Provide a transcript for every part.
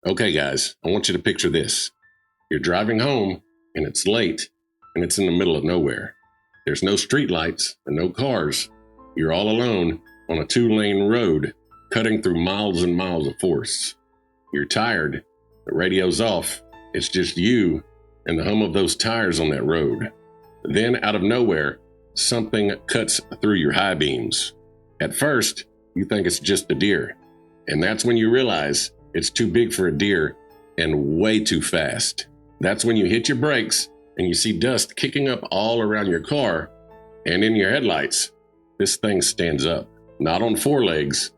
Okay, guys, I want you to picture this. You're driving home, and it's late, and it's in the middle of nowhere. There's no streetlights and no cars. You're all alone on a 2-lane road, cutting through miles and miles of forests. You're tired, the radio's off, it's just you and the hum of those tires on that road. Then, out of nowhere, something cuts through your high beams. At first, you think it's just a deer, and that's when you realize it's too big for a deer and way too fast. That's when you hit your brakes and you see dust kicking up all around your car, and in your headlights, this thing stands up. Not on 4 legs,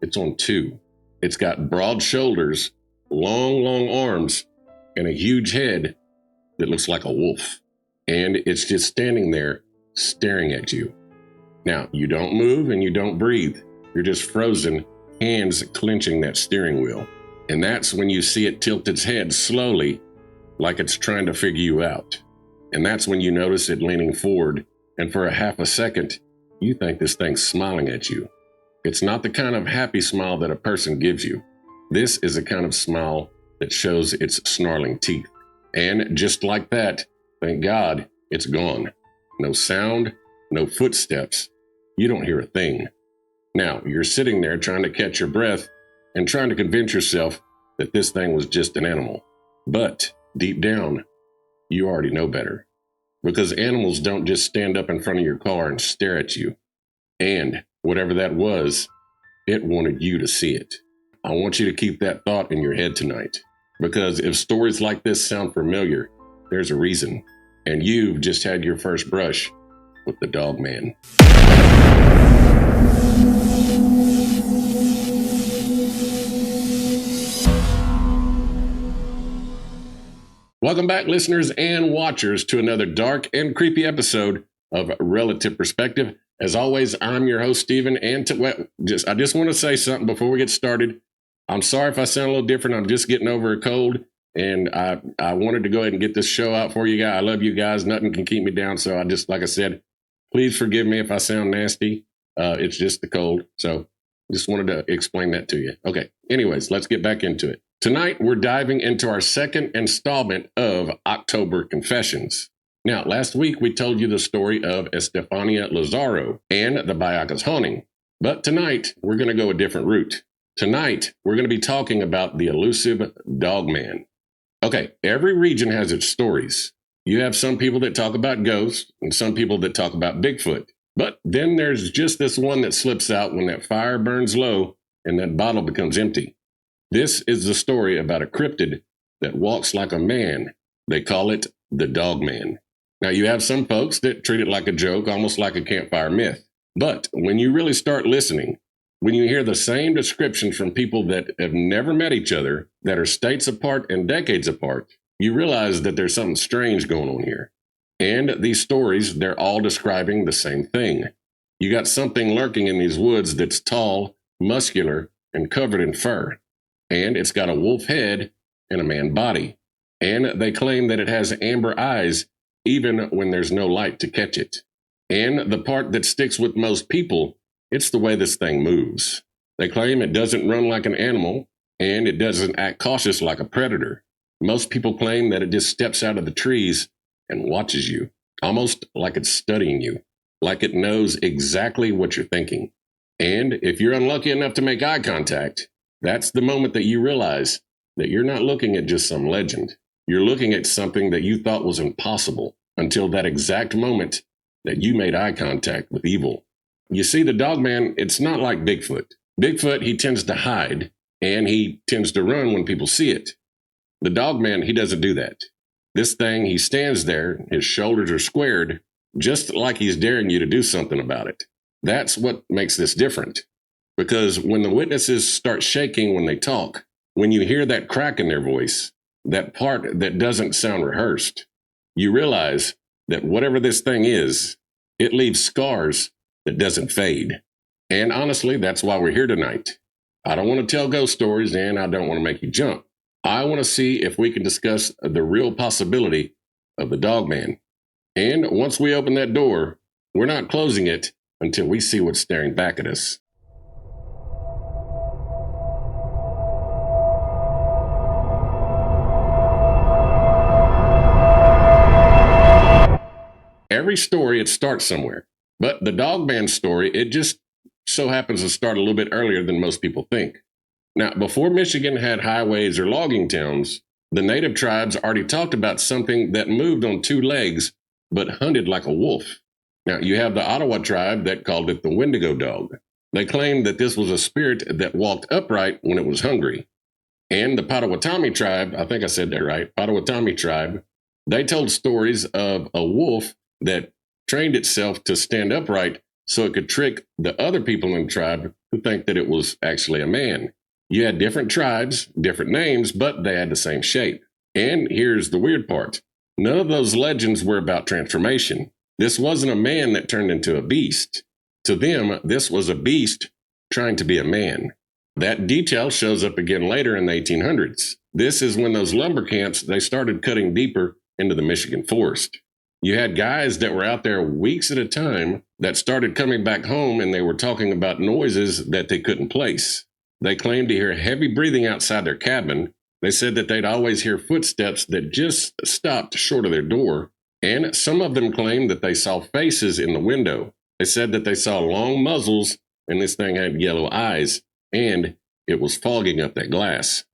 it's on 2. It's got broad shoulders, long arms, and a huge head that looks like a wolf. And it's just standing there staring at you. Now, you don't move and you don't breathe. You're just frozen, hands clenching that steering wheel. And that's when you see it tilt its head slowly, like it's trying to figure you out. And that's when you notice it leaning forward, and for a half a second, you think this thing's smiling at you. It's not the kind of happy smile that a person gives you. This is a kind of smile that shows its snarling teeth. And just like that, thank God, it's gone. No sound, no footsteps. You don't hear a thing. Now, you're sitting there trying to catch your breath and trying to convince yourself that this thing was just an animal. But deep down, you already know better. Because animals don't just stand up in front of your car and stare at you. And whatever that was, it wanted you to see it. I want you to keep that thought in your head tonight. Because if stories like this sound familiar, there's a reason. And you've just had your first brush with the Dogman. Welcome back, listeners and watchers, to another dark and creepy episode of Relative Perspective. As always, I'm your host, Steven, and I just want to say something before we get started. I'm sorry if I sound a little different. I'm just getting over a cold, and I wanted to go ahead and get this show out for you guys. I love you guys. Nothing can keep me down, so I just, like I said, please forgive me if I sound nasty. It's just the cold, so just wanted to explain that to you. Okay, anyways, let's get back into it. Tonight, we're diving into our second installment of October Confessions. Now, last week, we told you the story of Estefanía Lázaro and the Vallecas Haunting. But tonight, we're going to go a different route. Tonight, we're going to be talking about the elusive Dogman. Okay, every region has its stories. You have some people that talk about ghosts and some people that talk about Bigfoot. But then there's just this one that slips out when that fire burns low and that bottle becomes empty. This is the story about a cryptid that walks like a man. They call it the Dogman. Now, you have some folks that treat it like a joke, almost like a campfire myth. But when you really start listening, when you hear the same descriptions from people that have never met each other, that are states apart and decades apart, you realize that there's something strange going on here. And these stories, they're all describing the same thing. You got something lurking in these woods that's tall, muscular, and covered in fur. And it's got a wolf head and a man body. And they claim that it has amber eyes even when there's no light to catch it. And the part that sticks with most people, it's the way this thing moves. They claim it doesn't run like an animal, and it doesn't act cautious like a predator. Most people claim that it just steps out of the trees and watches you, almost like it's studying you, like it knows exactly what you're thinking. And if you're unlucky enough to make eye contact, that's the moment that you realize that you're not looking at just some legend. You're looking at something that you thought was impossible until that exact moment that you made eye contact with evil. You see, the Dogman, it's not like Bigfoot. Bigfoot, he tends to hide, and he tends to run when people see it. The Dogman, he doesn't do that. This thing, he stands there, his shoulders are squared, just like he's daring you to do something about it. That's what makes this different. Because when the witnesses start shaking when they talk, when you hear that crack in their voice, that part that doesn't sound rehearsed, you realize that whatever this thing is, it leaves scars that doesn't fade. And honestly, that's why we're here tonight. I don't want to tell ghost stories, and I don't want to make you jump. I want to see if we can discuss the real possibility of the Dogman. And once we open that door, we're not closing it until we see what's staring back at us. every story, it starts somewhere. But the Dogman story, it just so happens to start a little bit earlier than most people think. Now, before Michigan had highways or logging towns, the native tribes already talked about something that moved on two legs but hunted like a wolf. Now, you have the Ottawa tribe that called it the Wendigo dog. They claimed that this was a spirit that walked upright when it was hungry. And the Potawatomi tribe, I think I said that right, Potawatomi tribe, they told stories of a wolf that trained itself to stand upright so it could trick the other people in the tribe who think that it was actually a man. You had different tribes, different names, but they had the same shape. And here's the weird part. None of those legends were about transformation. This wasn't a man that turned into a beast. To them, this was a beast trying to be a man. That detail shows up again later in the 1800s. This is when those lumber camps, they started cutting deeper into the Michigan forest. You had guys that were out there weeks at a time that started coming back home, and they were talking about noises that they couldn't place. They claimed to hear heavy breathing outside their cabin. They said that they'd always hear footsteps that just stopped short of their door. And some of them claimed that they saw faces in the window. They said that they saw long muzzles, and this thing had yellow eyes, and it was fogging up that glass.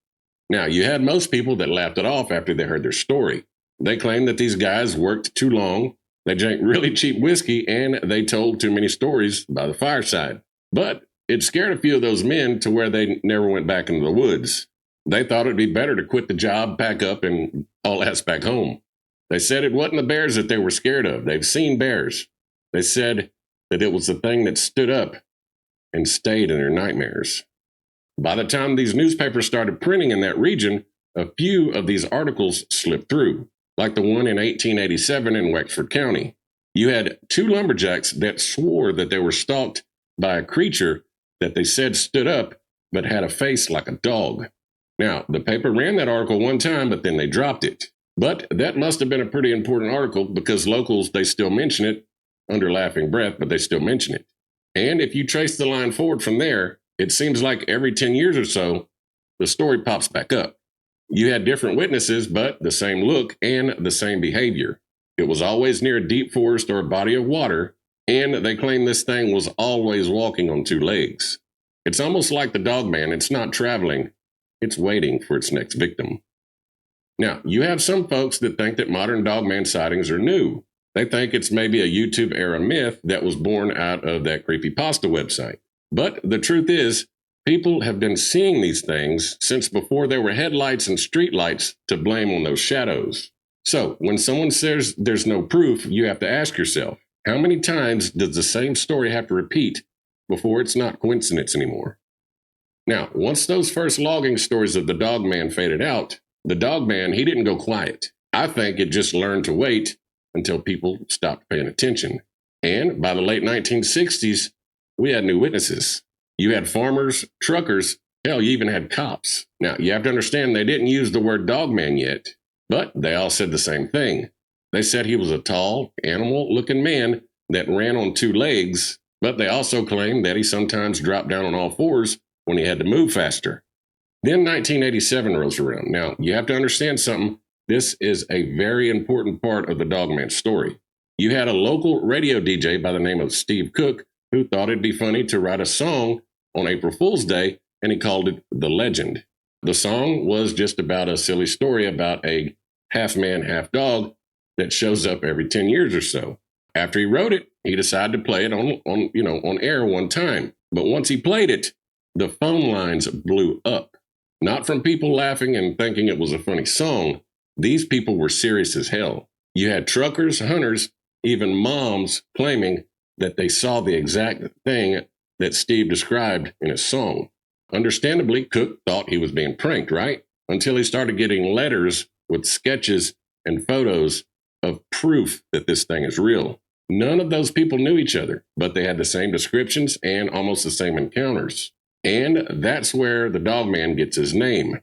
Now, you had most people that laughed it off after they heard their story. They claimed that these guys worked too long, they drank really cheap whiskey, and they told too many stories by the fireside. But it scared a few of those men to where they never went back into the woods. They thought it'd be better to quit the job, pack up, and haul ass back home. They said it wasn't the bears that they were scared of. They've seen bears. They said that it was the thing that stood up and stayed in their nightmares. By the time these newspapers started printing in that region, a few of these articles slipped through, like the one in 1887 in Wexford County. You had two lumberjacks that swore that they were stalked by a creature that they said stood up but had a face like a dog. Now, the paper ran that article one time, but then they dropped it. But that must have been a pretty important article because locals, they still mention it under laughing breath, but they still mention it. And if you trace the line forward from there, it seems like every 10 years or so, the story pops back up. You had different witnesses, but the same look and the same behavior. It was always near a deep forest or a body of water, and they claim this thing was always walking on two legs. It's almost like the Dogman. It's not traveling. It's waiting for its next victim. Now, you have some folks that think that modern Dogman sightings are new. They think it's maybe a YouTube-era myth that was born out of that creepypasta website. But the truth is, people have been seeing these things since before there were headlights and streetlights to blame on those shadows. So, when someone says there's no proof, you have to ask yourself, how many times does the same story have to repeat before it's not coincidence anymore? Now, once those first logging stories of the Dogman faded out, the Dogman, he didn't go quiet. I think it just learned to wait until people stopped paying attention. And by the late 1960s, we had new witnesses. You had farmers, truckers, hell, you even had cops. Now, you have to understand they didn't use the word Dogman yet, but they all said the same thing. They said he was a tall, animal-looking man that ran on two legs, but they also claimed that he sometimes dropped down on all fours when he had to move faster. Then 1987 rolls around. Now, you have to understand something. This is a very important part of the Dogman story. You had a local radio DJ by the name of Steve Cook who thought it'd be funny to write a song on April Fool's Day, and he called it The Legend. The song was just about a silly story about a half man, half dog that shows up every 10 years or so. After he wrote it, he decided to play it on air one time. But once he played it, the phone lines blew up. Not from people laughing and thinking it was a funny song. These people were serious as hell. You had truckers, hunters, even moms claiming that they saw the exact thing that Steve described in his song. Understandably, Cook thought he was being pranked, right? Until he started getting letters with sketches and photos of proof that this thing is real. None of those people knew each other, but they had the same descriptions and almost the same encounters. And that's where the Dogman gets his name.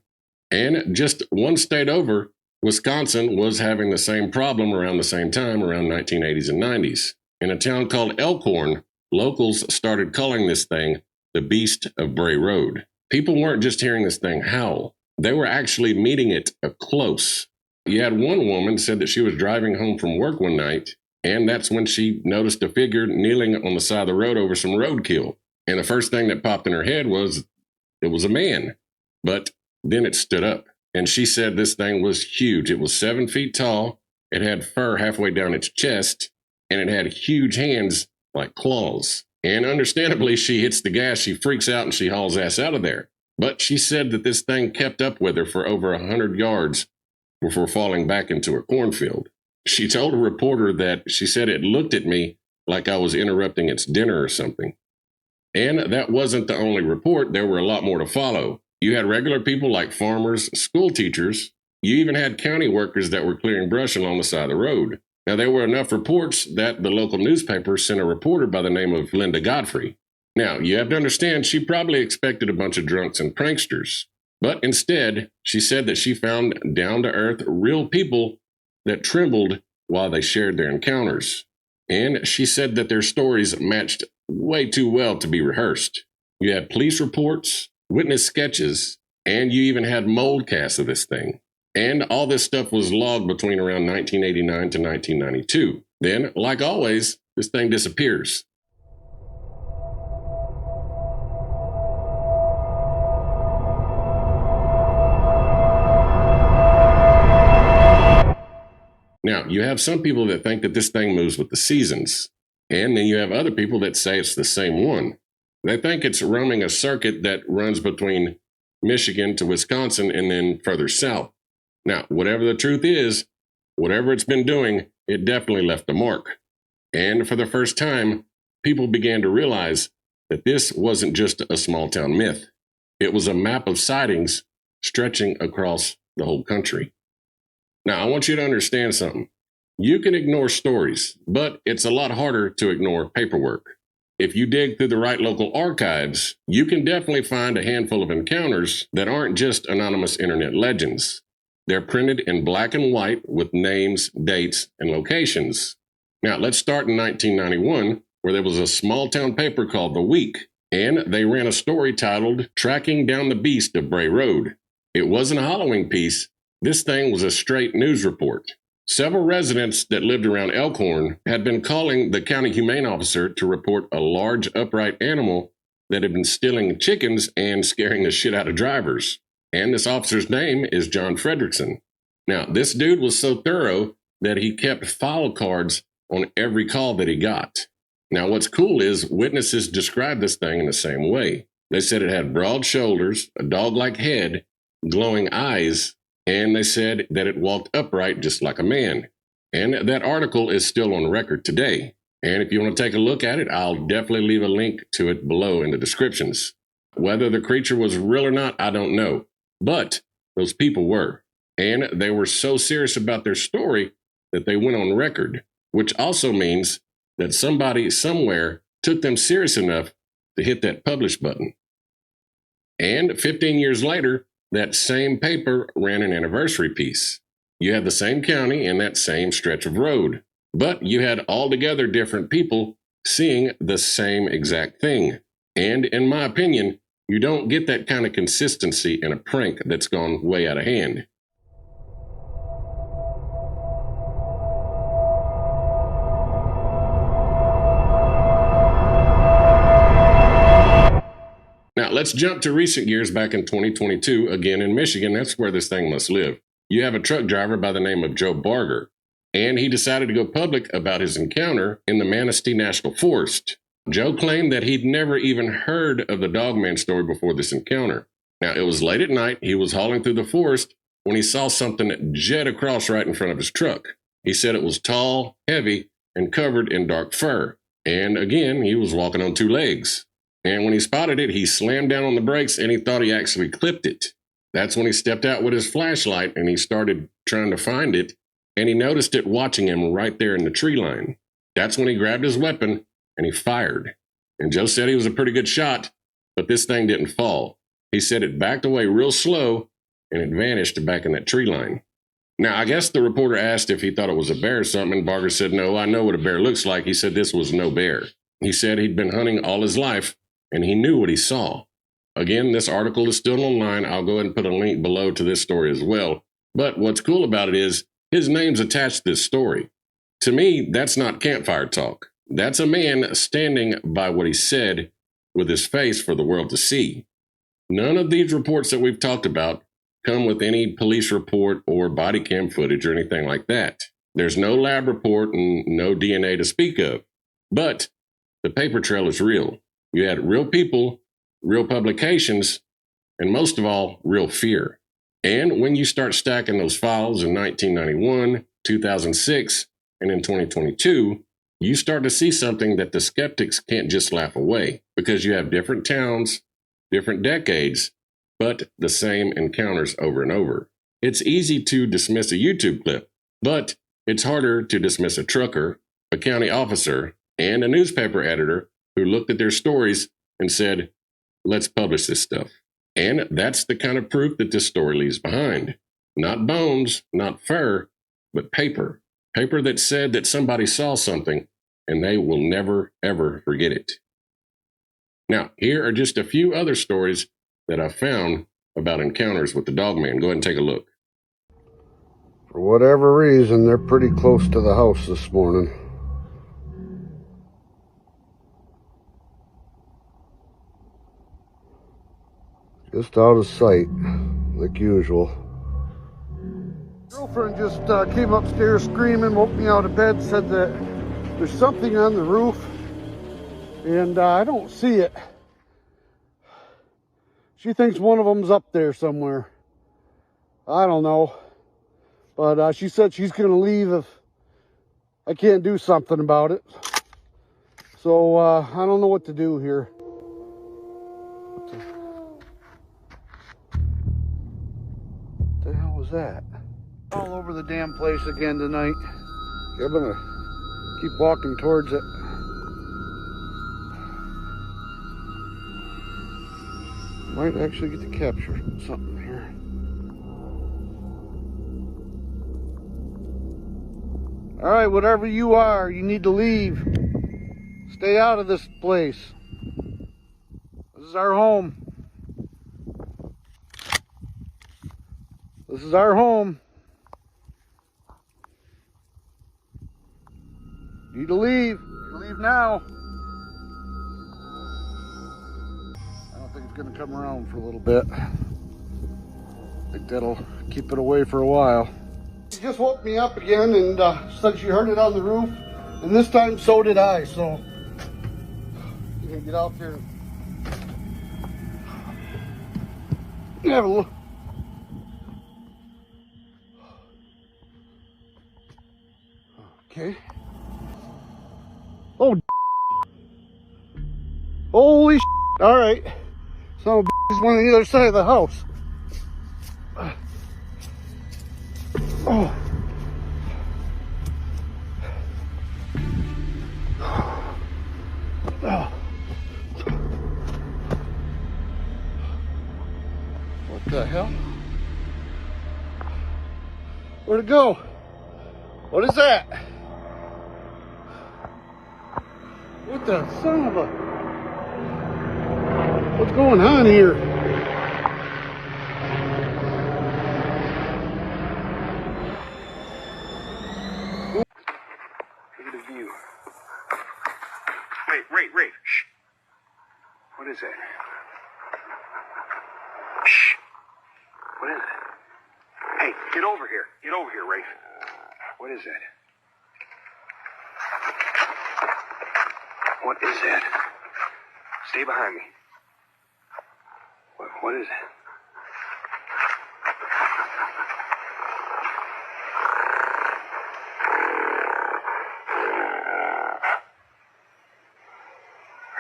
And just one state over, Wisconsin was having the same problem around the same time, around 1980s and 90s. In a town called Elkhorn, locals started calling this thing the Beast of Bray Road. People weren't just hearing this thing howl. They were actually meeting it up close. You had one woman said that she was driving home from work one night, And that's when she noticed a figure kneeling on the side of the road over some roadkill. And the first thing that popped in her head was it was a man. But then it stood up. And she said this thing was huge. It was 7 feet tall. It had fur halfway down its chest. And it had huge hands like claws. And understandably, she hits the gas, she freaks out, and she hauls ass out of there. But she said that this thing kept up with her for over 100 yards before falling back into her cornfield. She told a reporter that she said it looked at me like I was interrupting its dinner or something. And that wasn't the only report. There were a lot more to follow. You had regular people like farmers, school teachers. You even had county workers that were clearing brush along the side of the road. Now, there were enough reports that the local newspaper sent a reporter by the name of Linda Godfrey. Now, you have to understand, she probably expected a bunch of drunks and pranksters. But instead, she said that she found down-to-earth, real people that trembled while they shared their encounters. And she said that their stories matched way too well to be rehearsed. You had police reports, witness sketches, and you even had mold casts of this thing. And all this stuff was logged between around 1989 to 1992. Then, like always, this thing disappears. Now, you have some people that think that this thing moves with the seasons. And then you have other people that say it's the same one. They think it's roaming a circuit that runs between Michigan to Wisconsin and then further south. Now, whatever the truth is, whatever it's been doing, it definitely left a mark. And for the first time, people began to realize that this wasn't just a small town myth. It was a map of sightings stretching across the whole country. Now, I want you to understand something. You can ignore stories, but it's a lot harder to ignore paperwork. If you dig through the right local archives, you can definitely find a handful of encounters that aren't just anonymous internet legends. They're printed in black and white with names, dates, and locations. Now, let's start in 1991, where there was a small town paper called The Week, and they ran a story titled Tracking Down the Beast of Bray Road. It wasn't a Halloween piece. This thing was a straight news report. Several residents that lived around Elkhorn had been calling the county humane officer to report a large upright animal that had been stealing chickens and scaring the shit out of drivers. And this officer's name is John Fredrickson. Now, this dude was so thorough that he kept file cards on every call that he got. Now, what's cool is witnesses described this thing in the same way. They said it had broad shoulders, a dog-like head, glowing eyes, and they said that it walked upright just like a man. And that article is still on record today. And if you want to take a look at it, I'll definitely leave a link to it below in the descriptions. Whether the creature was real or not, I don't know. But those people were. And they were so serious about their story that they went on record, which also means that somebody somewhere took them serious enough to hit that publish button. And 15 years later, that same paper ran an anniversary piece. You had the same county and that same stretch of road, but you had altogether different people seeing the same exact thing. And in my opinion, you don't get that kind of consistency in a prank that's gone way out of hand. Now, let's jump to recent years back in 2022, again in Michigan. That's where this thing must live. You have a truck driver by the name of Joe Barger, and he decided to go public about his encounter in the Manistee National Forest. Joe claimed that he'd never even heard of the Dogman story before this encounter. Now, it was late at night. He was hauling through the forest when he saw something jet across right in front of his truck. He said it was tall, heavy, and covered in dark fur. And again, he was walking on 2 legs. And when he spotted it, he slammed down on the brakes and he thought he actually clipped it. That's when he stepped out with his flashlight and he started trying to find it. And he noticed it watching him right there in the tree line. That's when he grabbed his weapon and he fired. And Joe said he was a pretty good shot, but this thing didn't fall. He said it backed away real slow and it vanished back in that tree line. Now, I guess the reporter asked if he thought it was a bear or something, and Barger said, "No, I know what a bear looks like." He said this was no bear. He said he'd been hunting all his life and he knew what he saw. Again, this article is still online. I'll go ahead and put a link below to this story as well. But what's cool about it is his name's attached to this story. To me, that's not campfire talk. That's a man standing by what he said with his face for the world to see. None of these reports that we've talked about come with any police report or body cam footage or anything like that. There's no lab report and no DNA to speak of. But the paper trail is real. You had real people, real publications, and most of all, real fear. And when you start stacking those files in 1991, 2006, and in 2022, you start to see something that the skeptics can't just laugh away, because you have different towns, different decades, but the same encounters over and over. It's easy to dismiss a YouTube clip, but it's harder to dismiss a trucker, a county officer, and a newspaper editor who looked at their stories and said, let's publish this stuff. And that's the kind of proof that this story leaves behind. Not bones, not fur, but paper. Paper that said that somebody saw something and they will never, ever forget it. Now, here are just a few other stories that I found about encounters with the Dogman. Go ahead and take a look. For whatever reason, they're pretty close to the house this morning. Just out of sight, like usual. Girlfriend just came upstairs screaming, woke me out of bed, said that there's something on the roof, and I don't see it. She thinks one of them's up there somewhere. I don't know. But she said she's going to leave if I can't do something about it. So I don't know what to do here. What the hell was that? All over the damn place again tonight. I'm going to keep walking towards it. Might actually get to capture something here. All right, whatever you are, you need to leave. Stay out of this place. This is our home. This is our home. You need to leave. You leave now. I don't think it's going to come around for a little bit. I think that'll keep it away for a while. She just woke me up again and said she heard it on the roof, and this time so did I, so you can get out there and have a look. Okay. Oh, holy shit. All right. So he's one on the other side of the house. Oh. Oh. What the hell? Where'd it go? What is that? What the son of a... What's going on here? Look at the view. Wait, shh. What is that? Shh. What is it? Hey, get over here. Get over here, Rafe. What is that? What is that? Stay behind me. What is it?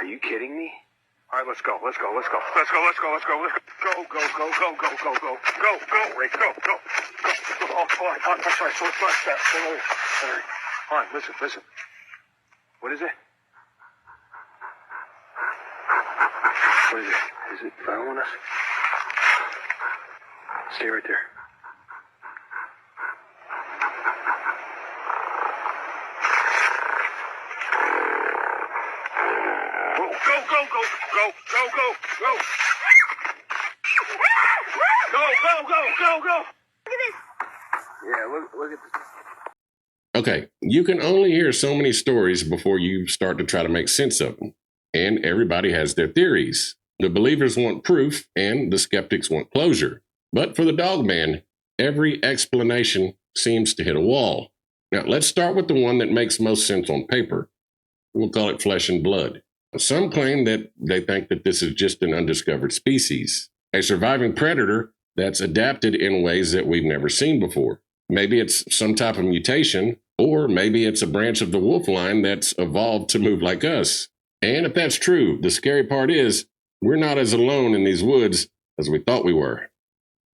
Are you kidding me? All right, let's go, Rafe, go, oh, I'm sorry, so let's step, all right, listen, what is it? What is it? Is it following us? Stay right there. Go. Go. Look at this. Yeah, look at this. Okay, you can only hear so many stories before you start to try to make sense of them. And everybody has their theories. The believers want proof, and the skeptics want closure. But for the Dogman, every explanation seems to hit a wall. Now, let's start with the one that makes most sense on paper. We'll call it flesh and blood. Some claim that they think that this is just an undiscovered species, a surviving predator that's adapted in ways that we've never seen before. Maybe it's some type of mutation, or maybe it's a branch of the wolf line that's evolved to move like us. And if that's true, the scary part is we're not as alone in these woods as we thought we were.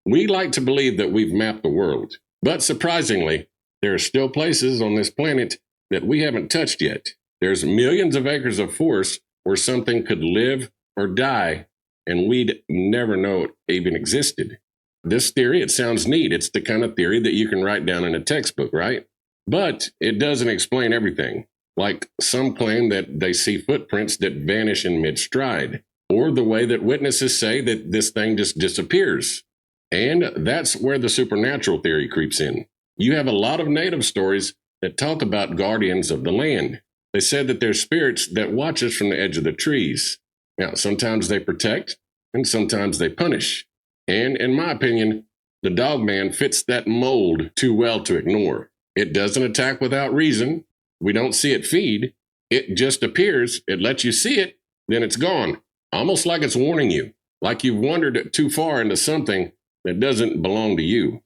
We like to believe that we've mapped the world, but surprisingly, there are still places on this planet that we haven't touched yet. There's millions of acres of forest where something could live or die, and we'd never know it even existed. This theory, it sounds neat. It's the kind of theory that you can write down in a textbook, right? But it doesn't explain everything. Like some claim that they see footprints that vanish in mid-stride, or the way that witnesses say that this thing just disappears. And that's where the supernatural theory creeps in. You have a lot of native stories that talk about guardians of the land. They said that they're spirits that watch us from the edge of the trees. Now, sometimes they protect, and sometimes they punish. And in my opinion, the Dogman fits that mold too well to ignore. It doesn't attack without reason. We don't see it feed. It just appears, it lets you see it, then it's gone. Almost like it's warning you, like you've wandered too far into something that doesn't belong to you.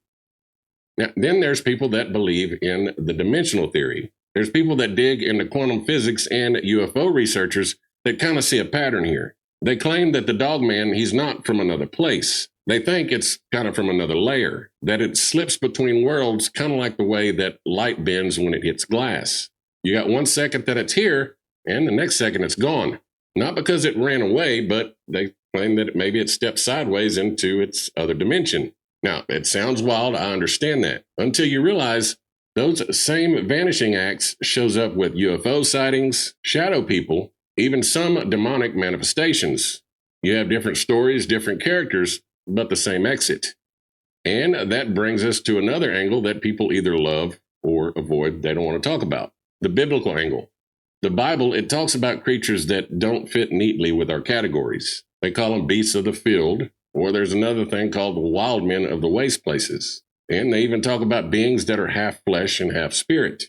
Now, then there's people that believe in the dimensional theory. There's people that dig into quantum physics and UFO researchers that kind of see a pattern here. They claim that the Dogman, he's not from another place. They think it's kind of from another layer, that it slips between worlds, kind of like the way that light bends when it hits glass. You got 1 second that it's here, and the next second it's gone. Not because it ran away, but they claim that maybe it stepped sideways into its other dimension. Now, it sounds wild, I understand that, until you realize those same vanishing acts shows up with UFO sightings, shadow people, even some demonic manifestations. You have different stories, different characters, but the same exit. And that brings us to another angle that people either love or avoid, they don't want to talk about. The biblical angle. The Bible, it talks about creatures that don't fit neatly with our categories. They call them beasts of the field, or there's another thing called the wild men of the waste places. And they even talk about beings that are half flesh and half spirit.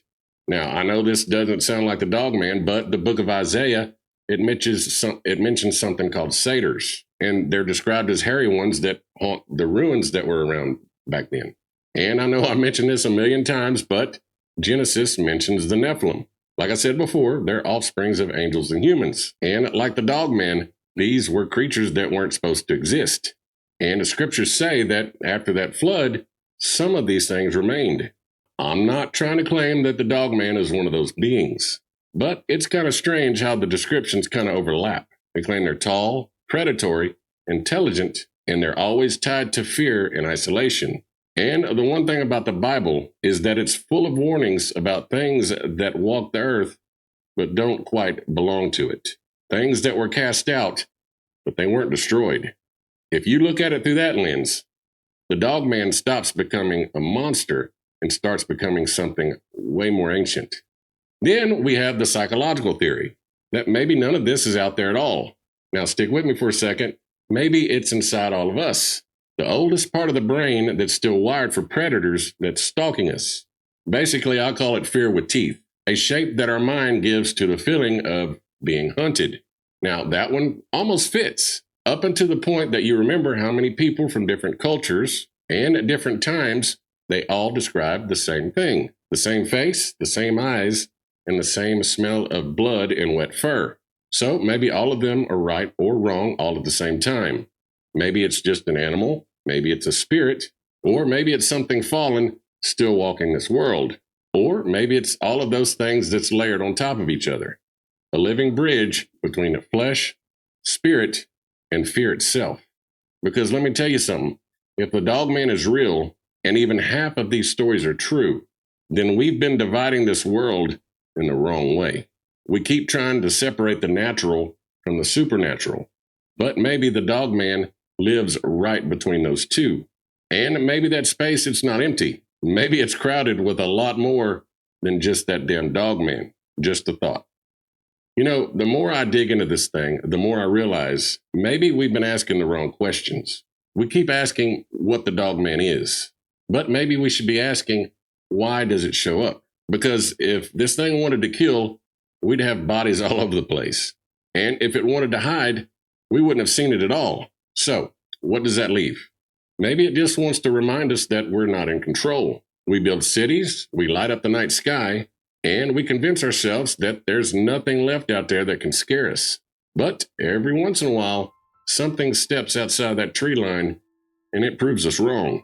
Now, I know this doesn't sound like the Dogman, but the book of Isaiah, it mentions something called satyrs. And they're described as hairy ones that haunt the ruins that were around back then. And I know I mentioned this a million times, but Genesis mentions the Nephilim. Like I said before, they're offsprings of angels and humans. And like the Dogman, these were creatures that weren't supposed to exist. And the scriptures say that after that flood, some of these things remained. I'm not trying to claim that the Dogman is one of those beings, but it's kind of strange how the descriptions kind of overlap. They claim they're tall, predatory, intelligent, and they're always tied to fear and isolation. And the one thing about the Bible is that it's full of warnings about things that walk the earth but don't quite belong to it. Things that were cast out, but they weren't destroyed. If you look at it through that lens, the Dogman stops becoming a monster and starts becoming something way more ancient. Then we have the psychological theory that maybe none of this is out there at all. Now stick with me for a second. Maybe it's inside all of us. The oldest part of the brain that's still wired for predators that's stalking us. Basically, I call it fear with teeth, a shape that our mind gives to the feeling of being hunted. Now, that one almost fits, up until the point that you remember how many people from different cultures and at different times, they all describe the same thing. The same face, the same eyes, and the same smell of blood and wet fur. So maybe all of them are right or wrong all at the same time. Maybe it's just an animal, maybe it's a spirit, or maybe it's something fallen still walking this world. Or maybe it's all of those things that's layered on top of each other. A living bridge between the flesh, spirit, and fear itself. Because let me tell you something, if the Dogman is real, and even half of these stories are true, then we've been dividing this world in the wrong way. We keep trying to separate the natural from the supernatural, but maybe the Dogman lives right between those two. And maybe that space, it's not empty. Maybe it's crowded with a lot more than just that damn dog man. Just a thought. You know, the more I dig into this thing, the more I realize maybe we've been asking the wrong questions. We keep asking what the dog man is, but maybe we should be asking, why does it show up? Because if this thing wanted to kill, we'd have bodies all over the place. And if it wanted to hide, we wouldn't have seen it at all. So what does that leave? Maybe it just wants to remind us that we're not in control. We build cities, we light up the night sky, and we convince ourselves that there's nothing left out there that can scare us. But every once in a while, something steps outside that tree line, and it proves us wrong.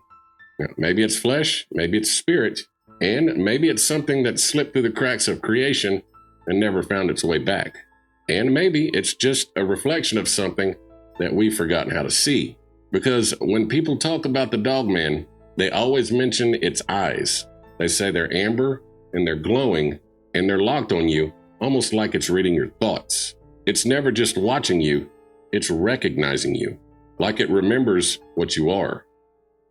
Now, maybe it's flesh, maybe it's spirit, and maybe it's something that slipped through the cracks of creation and never found its way back. And maybe it's just a reflection of something that we've forgotten how to see. Because when people talk about the dog man, they always mention its eyes. They say they're amber and they're glowing and they're locked on you, almost like it's reading your thoughts. It's never just watching you, it's recognizing you, like it remembers what you are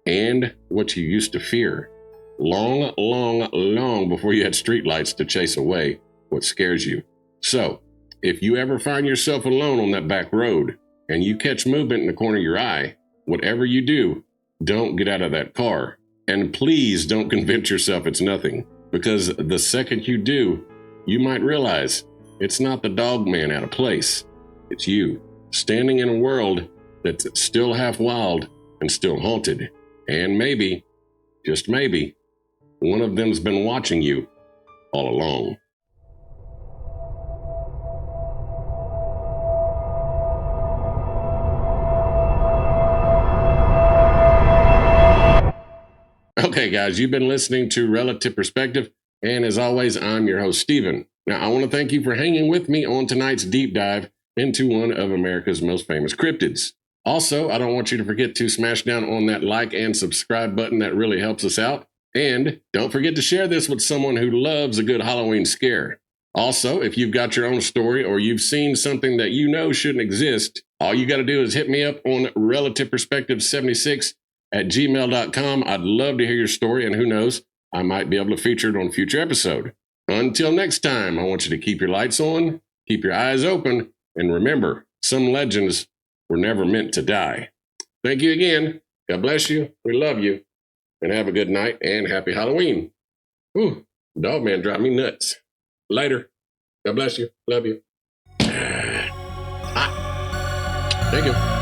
and what you used to fear. Long, long, long before you had streetlights to chase away what scares you. So, if you ever find yourself alone on that back road and you catch movement in the corner of your eye, whatever you do, don't get out of that car. And please don't convince yourself it's nothing, because the second you do, you might realize it's not the dog man out of place. It's you, standing in a world that's still half wild and still haunted. And maybe, just maybe, one of them's been watching you all along. Okay, guys, you've been listening to Relative Perspective, and as always, I'm your host, Steven. Now, I want to thank you for hanging with me on tonight's deep dive into one of America's most famous cryptids. Also, I don't want you to forget to smash down on that like and subscribe button. That really helps us out. And don't forget to share this with someone who loves a good Halloween scare. Also, if you've got your own story or you've seen something that you know shouldn't exist, all you got to do is hit me up on relativeperspective76@gmail.com. I'd love to hear your story, and who knows, I might be able to feature it on a future episode. Until next time, I want you to keep your lights on, keep your eyes open, and remember, some legends were never meant to die. Thank you again. God bless you. We love you. And have a good night and happy Halloween. Whew, dog man drive me nuts. Later. God bless you. Love you. Thank you.